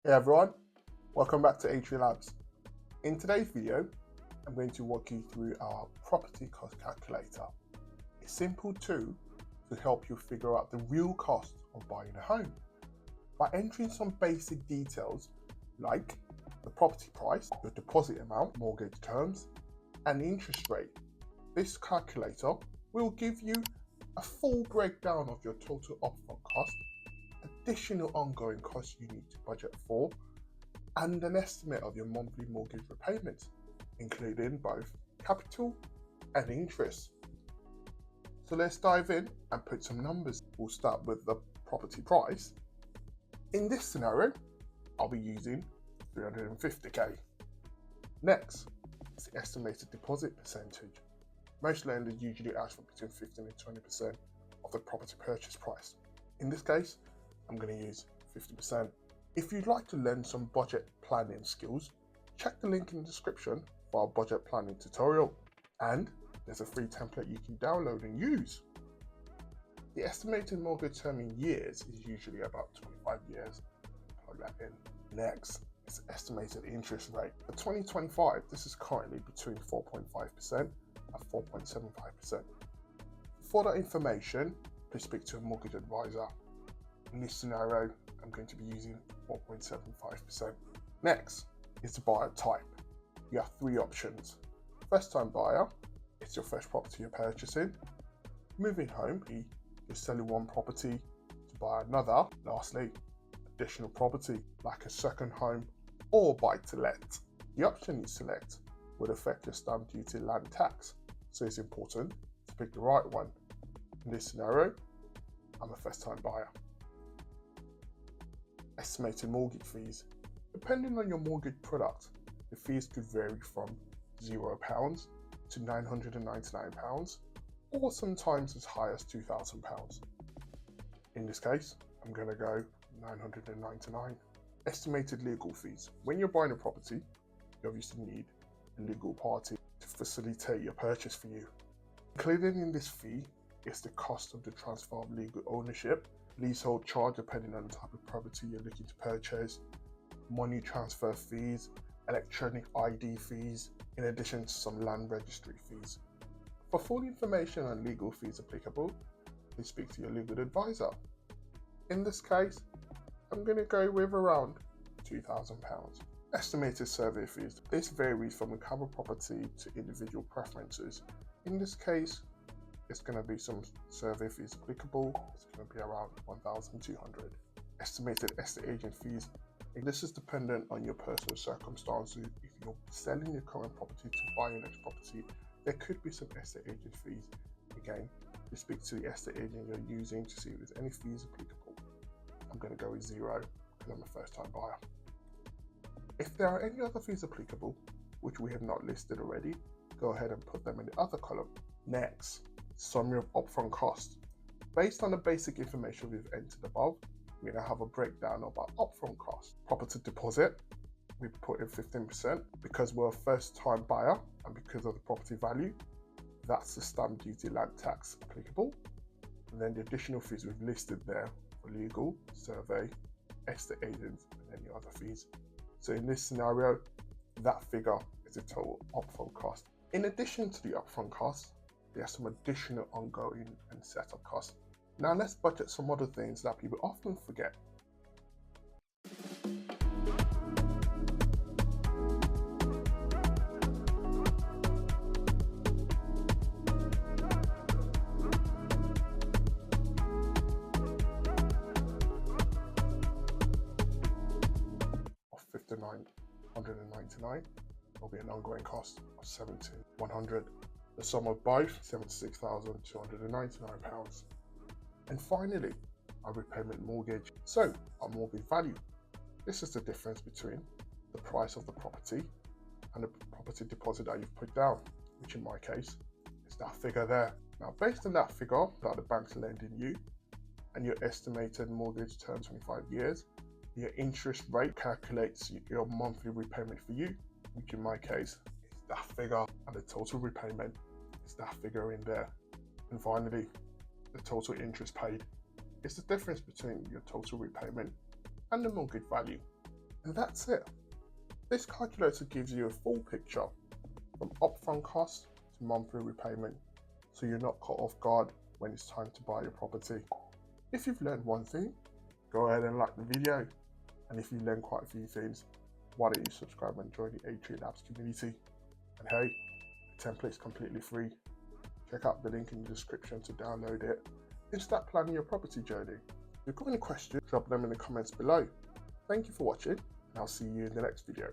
Hey everyone, welcome back to H3 Labs. In today's video, I'm going to walk you through our property cost calculator, a simple tool to help you figure out the real cost of buying a home. By entering some basic details like the property price, your deposit amount, mortgage terms, and interest rate, this calculator will give you a full breakdown of your total upfront cost, additional ongoing costs you need to budget for, and an estimate of your monthly mortgage repayments, including both capital and interest. So let's dive in and put some numbers. We'll start with the property price. In this scenario, I'll be using 350k. Next is the estimated deposit percentage. Most lenders usually ask for between 15 and 20% of the property purchase price. In this case, I'm going to use 50%. If you'd like to learn some budget planning skills, check the link in the description for our budget planning tutorial, and there's a free template you can download and use. The estimated mortgage term in years is usually about 25 years. Plug that in. Next is estimated interest rate. For 2025, this is currently between 4.5% and 4.75%. For that information, please speak to a mortgage advisor. In this scenario, I'm going to be using 4.75%. Next is the buyer type. You have three options. First time buyer, it's your first property you're purchasing. Moving home, you're selling one property to buy another. Lastly, additional property like a second home or buy to let. The option you select would affect your stamp duty land tax, so it's important to pick the right one. In this scenario, I'm a first time buyer. Estimated mortgage fees. Depending on your mortgage product, the fees could vary from £0 to £999, or sometimes as high as £2,000. In this case, I'm going to go £999. Estimated legal fees. When you're buying a property, you obviously need a legal party to facilitate your purchase for you. Included in this fee is the cost of the transfer of legal ownership, leasehold charge depending on the type of property you're looking to purchase, money transfer fees, electronic ID fees, in addition to some land registry fees. For full information on legal fees applicable, please speak to your legal advisor. In this case, I'm going to go with around £2,000. Estimated survey fees. This varies from a cover property to individual preferences. In this case, it's going to be some survey fees applicable. It's going to be around 1,200. Estimated estate agent fees. This is dependent on your personal circumstances. If you're selling your current property to buy your next property, there could be some estate agent fees. Again, you speak to the estate agent you're using to see if there's any fees applicable. I'm going to go with 0 because I'm a first time buyer. If there are any other fees applicable, which we have not listed already, go ahead and put them in the other column. Next, summary of upfront costs. Based on the basic information we've entered above, we're going to have a breakdown of our upfront costs. Property deposit, we put in 15% because we're a first time buyer and because of the property value. That's the stamp duty land tax applicable. And then the additional fees we've listed there for legal, survey, estate agents, and any other fees. So in this scenario, that figure is the total upfront cost. In addition to the upfront costs, there are some additional ongoing and setup costs. Now let's budget some other things that people often forget. Of $5,999 will be an ongoing cost of $1,700. The sum of both, £76,299. And finally, our repayment mortgage. So, our mortgage value. This is the difference between the price of the property and the property deposit that you've put down, which in my case is that figure there. Now, based on that figure that the bank's lending you and your estimated mortgage term 25 years, your interest rate calculates your monthly repayment for you, which in my case is that figure, and the total repayment is that figure in there. And finally, the total interest paid is the difference between your total repayment and the mortgage value. And that's it. This calculator gives you a full picture from upfront cost to monthly repayment, so you're not caught off guard when it's time to buy your property. If you've learned one thing, go ahead and like the video. And if you learned quite a few things, why don't you subscribe and join the A3 Labs community? And hey, the template's completely free. Check out the link in the description to download it and start planning your property journey. If you've got any questions, drop them in the comments below. Thank you for watching, and I'll see you in the next video.